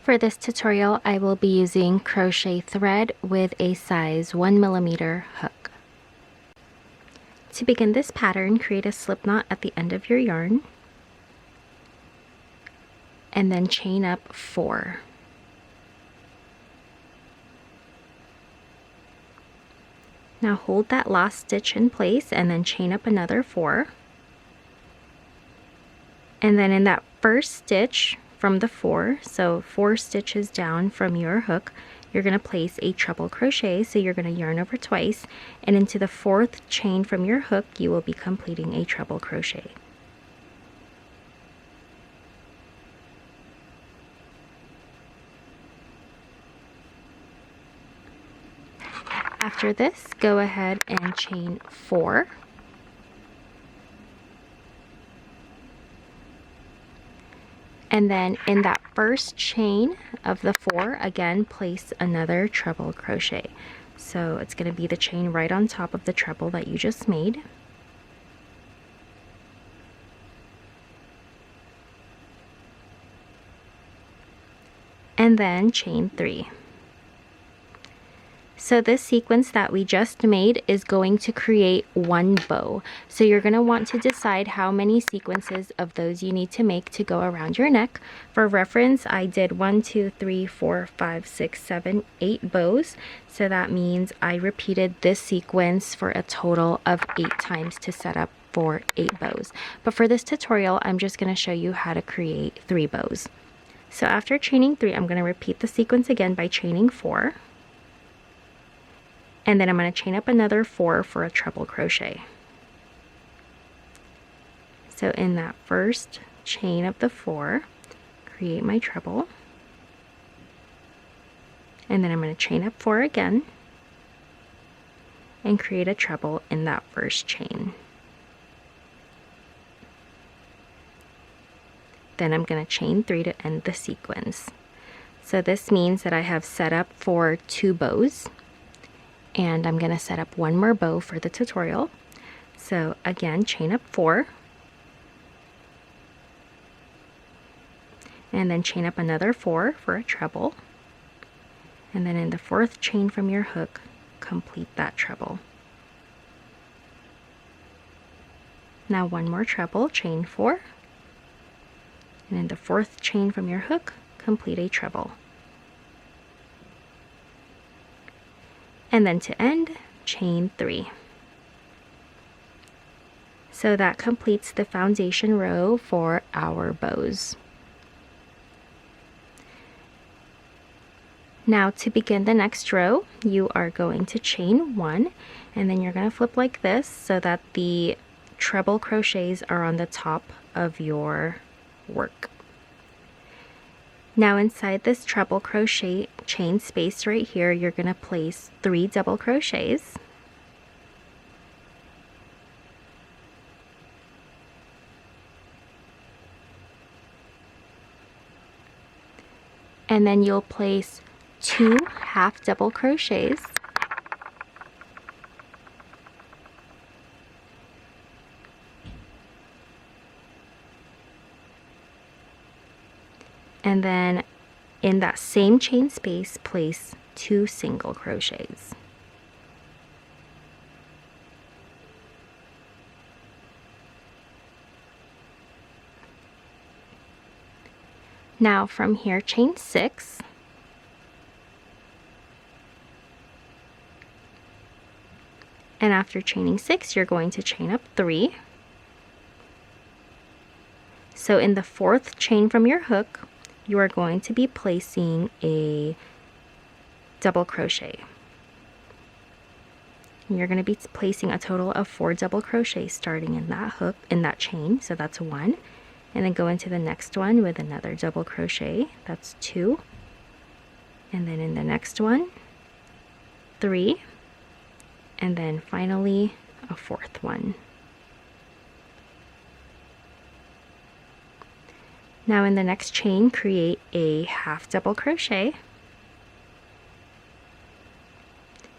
For this tutorial, I will be using crochet thread with a size 1mm hook. To begin this pattern, create a slip knot at the end of your yarn and then chain up 4. Now hold that last stitch in place and then chain up another 4. And then in that first stitch from the 4, so 4 stitches down from your hook, you're going to place a treble crochet. So you're going to yarn over twice, and into the 4th chain from your hook you will be completing a treble crochet. After this, go ahead and chain 4. And then in that first chain of the 4, again, place another treble crochet. So it's going to be the chain right on top of the treble that you just made. And then chain 3. So this sequence that we just made is going to create one bow. So you're going to want to decide how many sequences of those you need to make to go around your neck. For reference, I did 1, 2, 3, 4, 5, 6, 7, 8 bows. So that means I repeated this sequence for a total of 8 times to set up for 8 bows. But for this tutorial, I'm just going to show you how to create 3 bows. So after chaining 3, I'm going to repeat the sequence again by chaining 4. And then I'm going to chain up another 4 for a treble crochet. So in that first chain of the 4, create my treble. And then I'm going to chain up 4 again and create a treble in that first chain. Then I'm going to chain 3 to end the sequence. So this means that I have set up for 2 bows. And I'm going to set up one more bow for the tutorial. So again, chain up 4. And then chain up another 4 for a treble. And then in the 4th chain from your hook, complete that treble. Now one more treble, chain 4. And in the 4th chain from your hook, complete a treble. And then to end, chain 3. So that completes the foundation row for our bows. Now to begin the next row, you are going to chain 1, and then you're going to flip like this so that the treble crochets are on the top of your work. Now inside this treble crochet chain space right here, you're going to place 3 double crochets. And then you'll place 2 half double crochets. And then in that same chain space, place 2 single crochets. Now from here, chain 6. And after chaining 6, you're going to chain up 3. So in the 4th chain from your hook, you are going to be placing a double crochet. And you're going to be placing a total of 4 double crochets starting in that hook, in that chain, so that's 1. And then go into the next one with another double crochet, that's 2. And then in the next one, 3. And then finally a 4th one. Now in the next chain, create a half double crochet.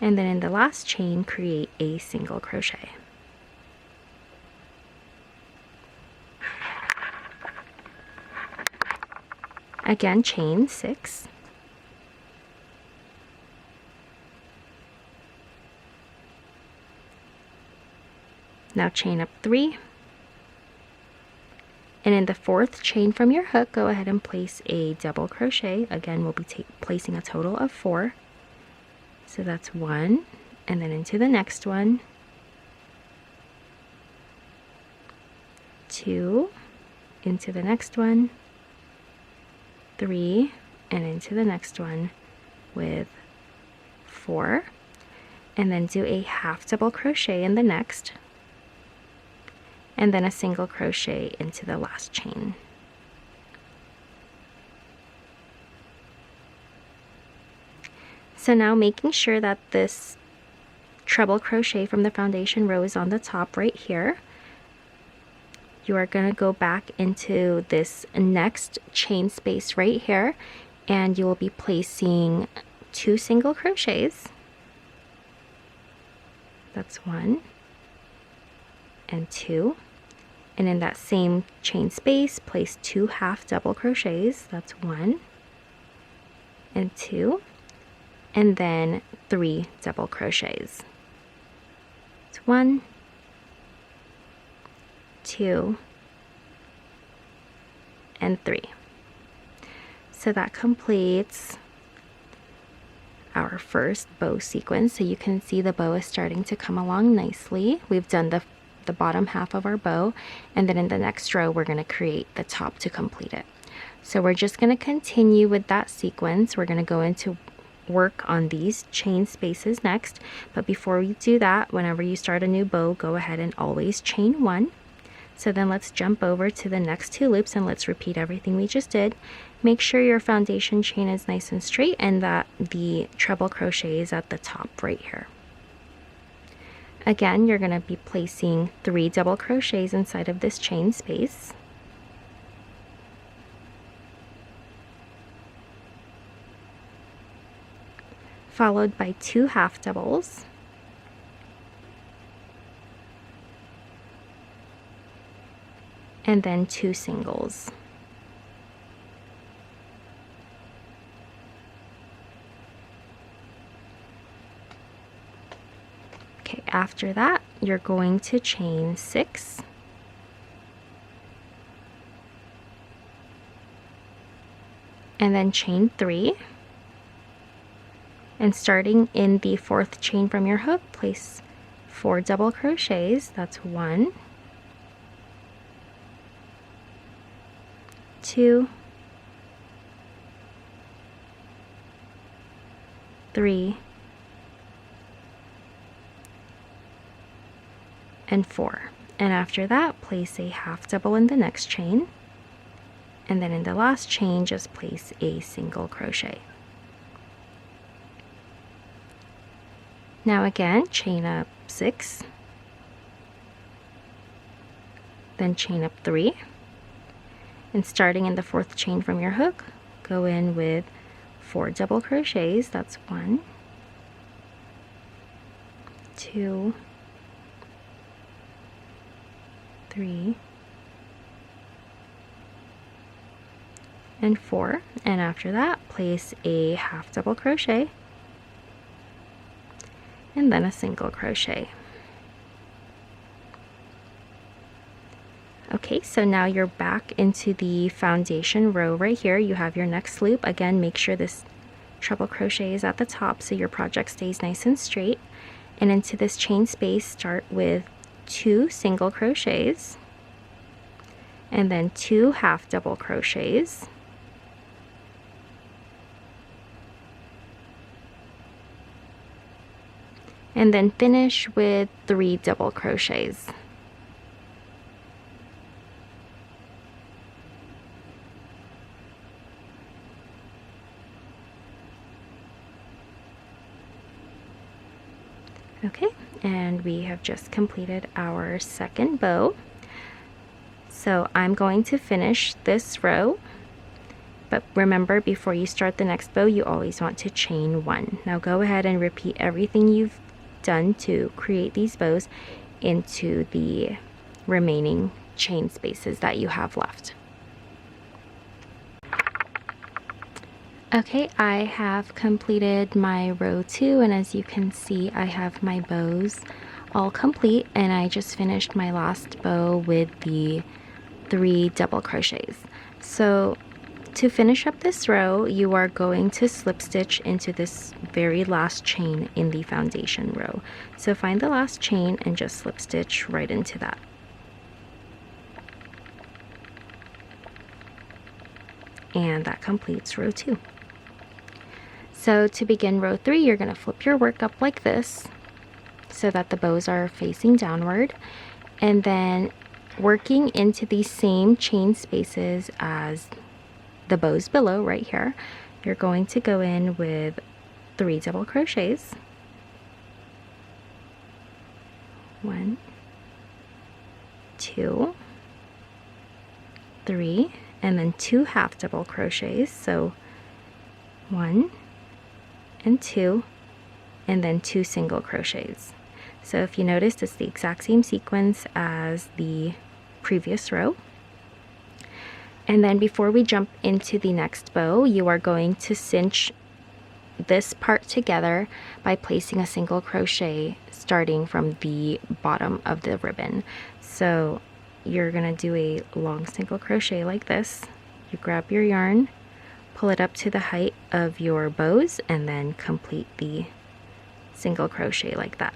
And then in the last chain, create a single crochet. Again, chain 6. Now chain up 3. And in the 4th chain from your hook, go ahead and place a double crochet. Again, we'll be placing a total of 4. So that's 1, and then into the next one, 2, into the next one, 3, and into the next one with 4, and then do a half double crochet in the next, and then a single crochet into the last chain. So now, making sure that this treble crochet from the foundation row is on the top right here, you are going to go back into this next chain space right here, and you will be placing 2 single crochets. That's 1 and 2. And in that same chain space, place 2 half double crochets. That's 1 and 2. And then 3 double crochets. It's 1, 2, and 3. So that completes our first bow sequence. So you can see the bow is starting to come along nicely. We've done the bottom half of our bow, and then in the next row we're going to create the top to complete it. So we're just going to continue with that sequence. We're going to go into work on these chain spaces next, but before we do that, whenever you start a new bow, go ahead and always chain 1. So then let's jump over to the next 2 loops and let's repeat everything we just did. Make sure your foundation chain is nice and straight and that the treble crochet is at the top right here. Again, you're going to be placing 3 double crochets inside of this chain space. Followed by 2 half doubles, and then 2 singles. Okay, after that, you're going to chain 6, and then chain 3. And starting in the 4th chain from your hook, place 4 double crochets. That's 1, 2, 3, and 4. And after that, place a half double in the next chain, and then in the last chain, just place a single crochet. Now again, chain up 6, then chain up 3, and starting in the 4th chain from your hook, go in with 4 double crochets. That's 1, 2, 3, and 4. And after that, place a half double crochet and then a single crochet. Okay, so now you're back into the foundation row right here. You have your next loop. Again, make sure this treble crochet is at the top so your project stays nice and straight. And into this chain space, start with 2 single crochets and then 2 half double crochets. And then finish with 3 double crochets. Okay, and we have just completed our second bow. So I'm going to finish this row, but remember, before you start the next bow, you always want to chain 1. Now go ahead and repeat everything you've done to create these bows into the remaining chain spaces that you have left. Okay, I have completed my row 2, and as you can see, I have my bows all complete, and I just finished my last bow with the 3 double crochets. So to finish up this row, you are going to slip stitch into this very last chain in the foundation row. So find the last chain and just slip stitch right into that. And that completes row 2. So to begin row 3, you're going to flip your work up like this so that the bows are facing downward, and then working into the same chain spaces as the bows below right here, you're going to go in with 3 double crochets. 1, 2, 3, and then 2 half double crochets. So 1 and 2, and then 2 single crochets. So if you noticed, it's the exact same sequence as the previous row. And then before we jump into the next bow, you are going to cinch this part together by placing a single crochet starting from the bottom of the ribbon. So you're going to do a long single crochet like this. You grab your yarn, pull it up to the height of your bows, and then complete the single crochet like that.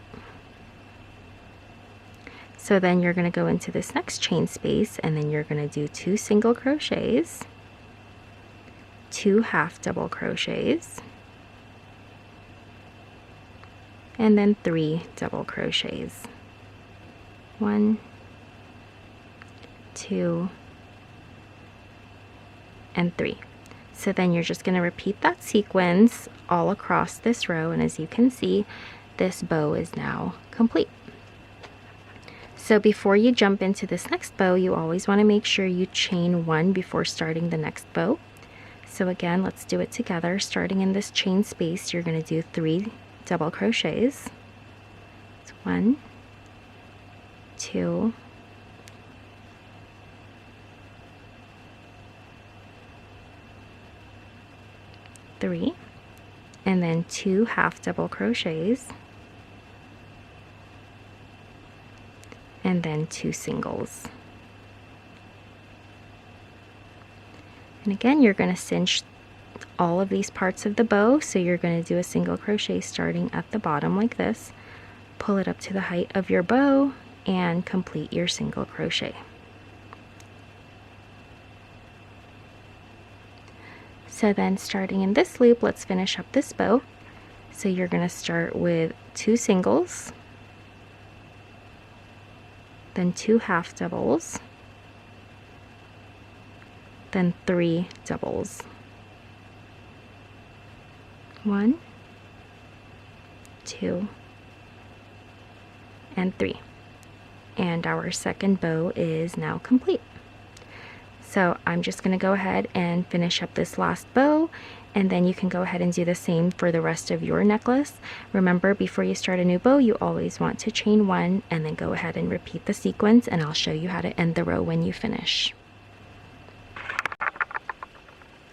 So then you're going to go into this next chain space, and then you're going to do 2 single crochets, 2 half double crochets, and then 3 double crochets. 1, 2, and 3. So then you're just going to repeat that sequence all across this row, and as you can see, this bow is now complete. So before you jump into this next bow, you always want to make sure you chain 1 before starting the next bow. So again, let's do it together. Starting in this chain space, you're going to do 3 double crochets. It's 1, 2, 3, and then 2 half double crochets, and then 2 singles. And again, you're going to cinch all of these parts of the bow, so you're going to do a single crochet starting at the bottom like this, pull it up to the height of your bow, and complete your single crochet. So then starting in this loop, let's finish up this bow. So you're going to start with 2 singles, then 2 half doubles, then 3 doubles. 1, 2, and 3. And our second bow is now complete. So I'm just going to go ahead and finish up this last bow, and then you can go ahead and do the same for the rest of your necklace. Remember, before you start a new bow, you always want to chain 1 and then go ahead and repeat the sequence, and I'll show you how to end the row when you finish.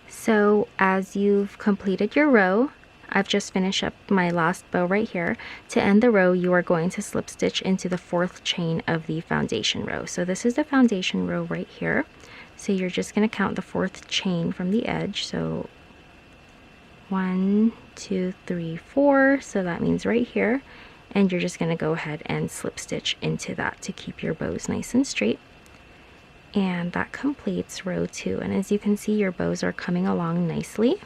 So as you've completed your row, I've just finished up my last bow right here. To end the row, you are going to slip stitch into the 4th chain of the foundation row. So this is the foundation row right here. So you're just going to count the 4th chain from the edge. So 1, 2, 3, 4. So that means right here. And you're just going to go ahead and slip stitch into that to keep your bows nice and straight. And that completes row 2. And as you can see, your bows are coming along nicely.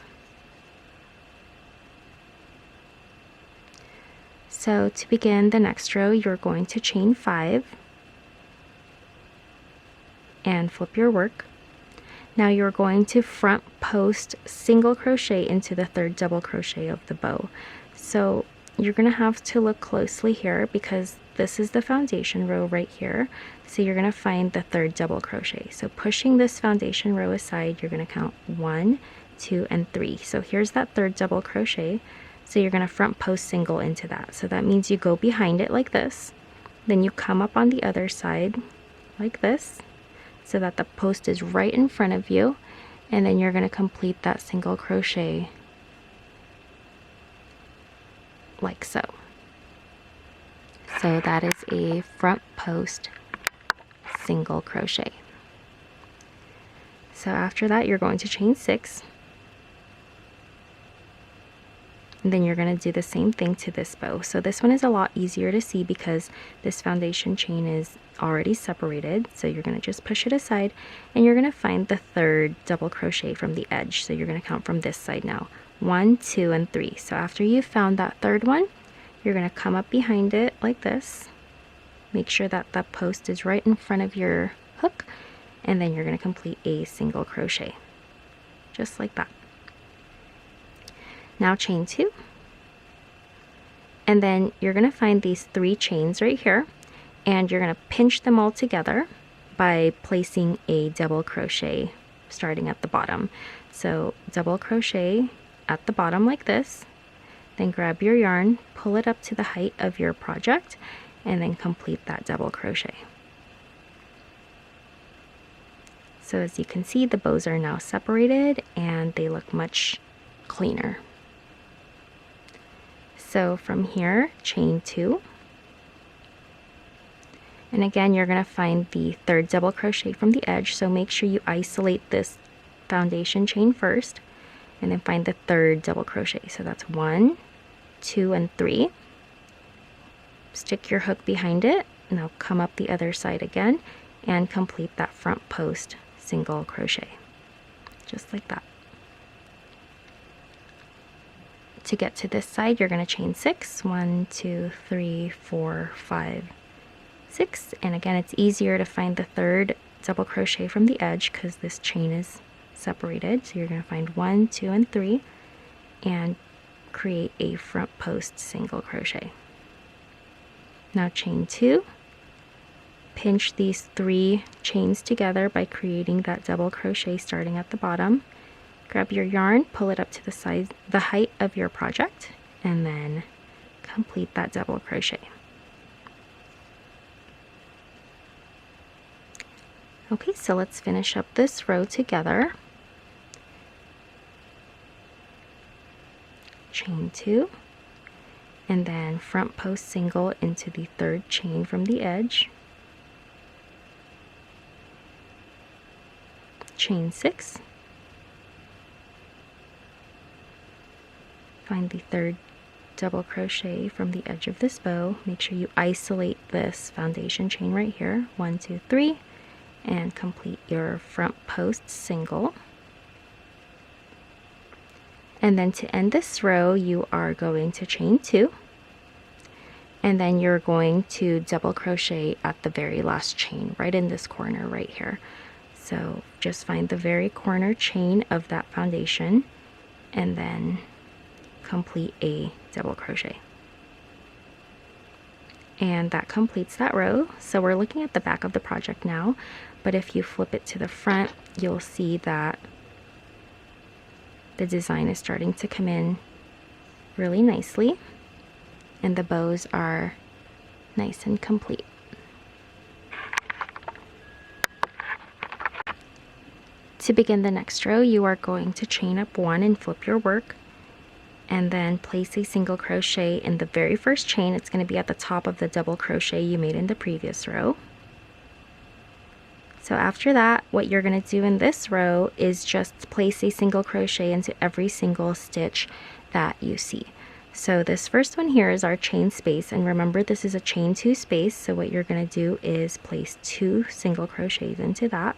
So to begin the next row, you're going to chain 5 and flip your work. Now you're going to front post single crochet into the 3rd double crochet of the bow. So you're going to have to look closely here because this is the foundation row right here. So you're going to find the 3rd double crochet. So pushing this foundation row aside, you're going to count 1, 2, and 3. So here's that 3rd double crochet. So you're going to front post single into that. So that means you go behind it like this. Then you come up on the other side like this, so that the post is right in front of you, and then you're going to complete that single crochet like so. So that is a front post single crochet. So after that, you're going to chain 6, and then you're going to do the same thing to this bow. So this one is a lot easier to see because this foundation chain is already separated. So you're going to just push it aside, and you're going to find the 3rd double crochet from the edge. So you're going to count from this side now. 1, 2, and 3. So after you've found that 3rd one, you're going to come up behind it like this. Make sure that the post is right in front of your hook, and then you're going to complete a single crochet just like that. Now chain 2, and then you're going to find these 3 chains right here, and you're going to pinch them all together by placing a double crochet starting at the bottom. So double crochet at the bottom like this, then grab your yarn, pull it up to the height of your project, and then complete that double crochet. So as you can see, the bows are now separated and they look much cleaner. So from here, chain 2, and again you're going to find the 3rd double crochet from the edge, so make sure you isolate this foundation chain first, and then find the 3rd double crochet. So that's 1, 2, and 3. Stick your hook behind it, now come up the other side again and complete that front post single crochet just like that. To get to this side, you're going to chain 6. 1, 2, 3, 4, 5, 6, and again it's easier to find the 3rd double crochet from the edge because this chain is separated. So you're going to find 1, 2, and 3 and create a front post single crochet. Now chain 2, pinch these 3 chains together by creating that double crochet starting at the bottom. Grab your yarn, pull it up to the height of your project, and then complete that double crochet. Okay, so let's finish up this row together. Chain 2, and then front post single into the 3rd chain from the edge. Chain 6, find the 3rd double crochet from the edge of this bow. Make sure you isolate this foundation chain right here, 1, 2, 3, and complete your front post single. And then to end this row, you are going to chain 2, and then you're going to double crochet at the very last chain right in this corner right here. So just find the very corner chain of that foundation and then complete a double crochet. And that completes that row. So we're looking at the back of the project now, but if you flip it to the front, you'll see that the design is starting to come in really nicely and the bows are nice and complete. To begin the next row, you are going to chain up 1 and flip your work, and then place a single crochet in the very first chain. It's going to be at the top of the double crochet you made in the previous row. So after that, what you're going to do in this row is just place a single crochet into every single stitch that you see. So this first one here is our chain space, and remember this is a chain 2 space, so what you're going to do is place 2 single crochets into that.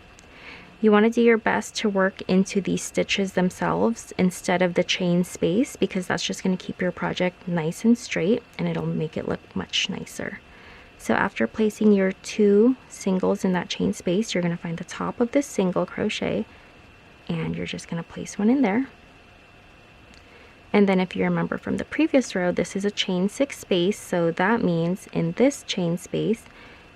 You want to do your best to work into these stitches themselves instead of the chain space, because that's just going to keep your project nice and straight and it'll make it look much nicer. So after placing your 2 singles in that chain space, you're going to find the top of this single crochet and you're just going to place one in there. And then if you remember from the previous row, this is a chain 6 space, so that means in this chain space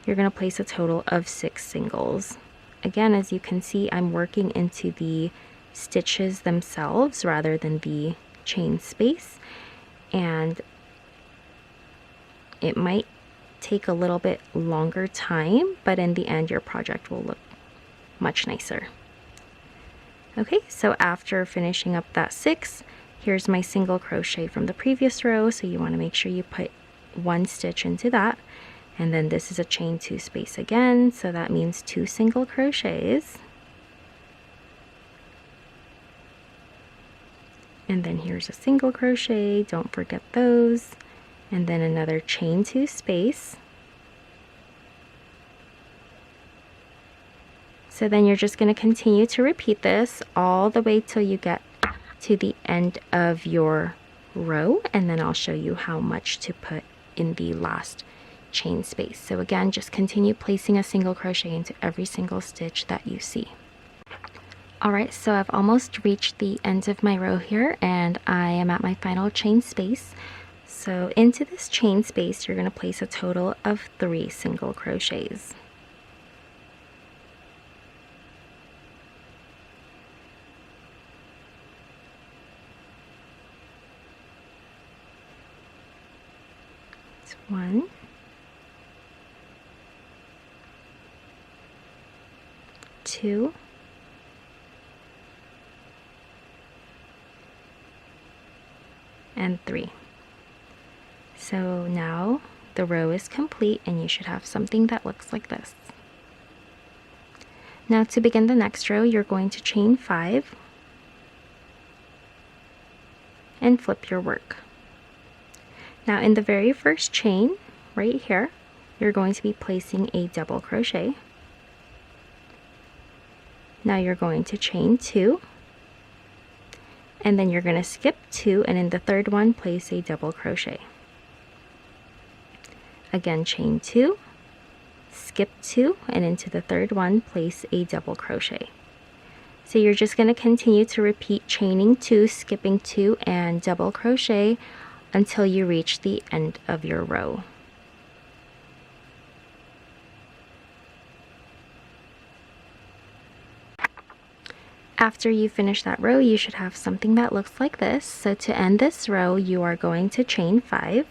you're going to place a total of 6 singles. Again, as you can see, I'm working into the stitches themselves rather than the chain space, and it might take a little bit longer time, but in the end your project will look much nicer. Okay, so after finishing up that 6, here's my single crochet from the previous row, so you want to make sure you put 1 stitch into that. And then this is a chain 2 space again, so that means 2 single crochets. And then here's a single crochet, don't forget those. And then another chain 2 space. So then you're just going to continue to repeat this all the way till you get to the end of your row, and then I'll show you how much to put in the last chain space. So again, just continue placing a single crochet into every single stitch that you see. Alright, so I've almost reached the end of my row here, and I am at my final chain space. So into this chain space, you're going to place a total of 3 single crochets. It's 1, 2, and 3. So now the row is complete, and you should have something that looks like this. Now to begin the next row, you're going to chain 5 and flip your work. Now in the very first chain right here, you're going to be placing a double crochet. Now you're going to chain 2, and then you're going to skip 2, and in the third one place a double crochet. Again, chain 2, skip 2, and into the third one place a double crochet. So you're just going to continue to repeat chaining 2, skipping 2, and double crochet until you reach the end of your row. After you finish that row, you should have something that looks like this. So to end this row, you are going to chain 5,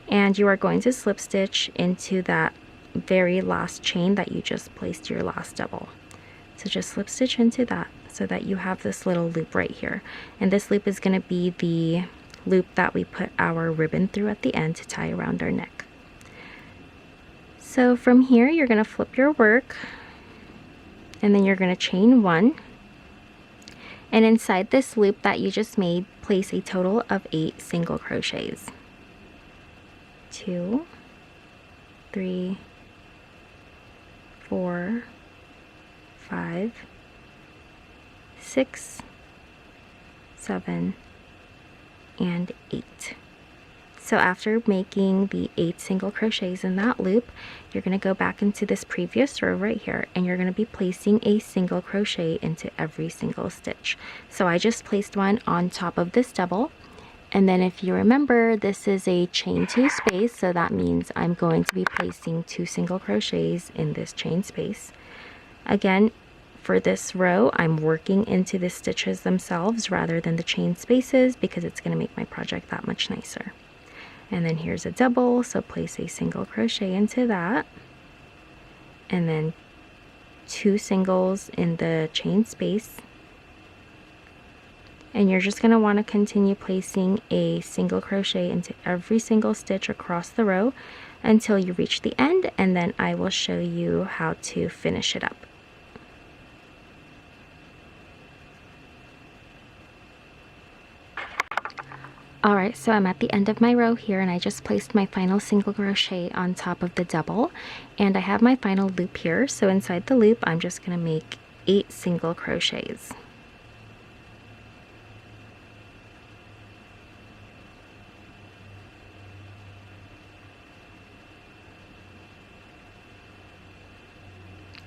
and you are going to slip stitch into that very last chain that you just placed your last double. So just slip stitch into that so that you have this little loop right here, and this loop is going to be the loop that we put our ribbon through at the end to tie around our neck. So from here, you're going to flip your work, and then you're going to chain 1, and inside this loop that you just made, place a total of 8 single crochets. 2, 3, 4, 5, 6, 7, and 8. So after making the 8 single crochets in that loop, you're going to go back into this previous row right here, and you're going to be placing a single crochet into every single stitch. So I just placed one on top of this double, and then if you remember, this is a chain 2 space, so that means I'm going to be placing 2 single crochets in this chain space. Again, for this row, I'm working into the stitches themselves rather than the chain spaces because it's going to make my project that much nicer. And then here's a double, so place a single crochet into that, and then 2 singles in the chain space. And you're just going to want to continue placing a single crochet into every single stitch across the row until you reach the end, and then I will show you how to finish it up. Alright, so I'm at the end of my row here, and I just placed my final single crochet on top of the double, and I have my final loop here. So inside the loop, I'm just going to make 8 single crochets.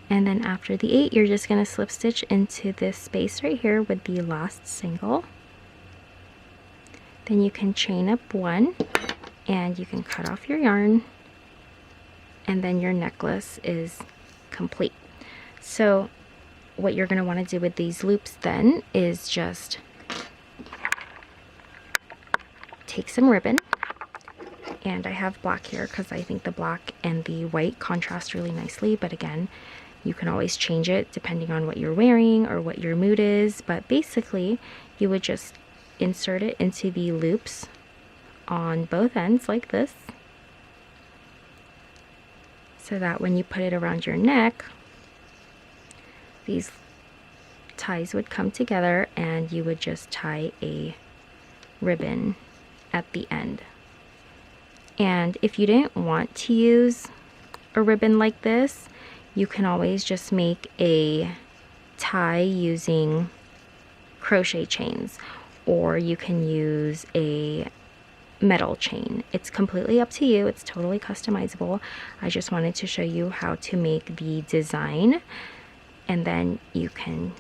And then after the 8, you're just going to slip stitch into this space right here with the last single. Then you can chain up 1, and you can cut off your yarn, and then your necklace is complete. So what you're going to want to do with these loops then is just take some ribbon, and I have black here because I think the black and the white contrast really nicely, but again, You can always change it depending on what you're wearing or what your mood is, but basically you would just insert it into the loops on both ends like this, so that when you put it around your neck, these ties would come together and you would just tie a ribbon at the end. And if you didn't want to use a ribbon like this, you can always just make a tie using crochet chains, or you can use a metal chain. It's completely up to you. It's totally customizable. I just wanted to show you how to make the design, and then you can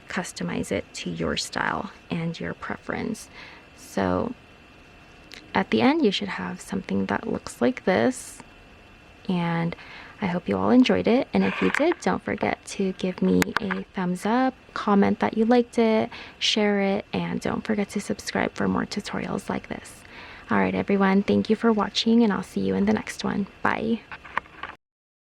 customize it to your style and your preference. So at the end you should have something that looks like this, and I hope you all enjoyed it, and if you did, don't forget to give me a thumbs up, comment that you liked it, share it, and don't forget to subscribe for more tutorials like this. Alright everyone, thank you for watching, and I'll see you in the next one. Bye!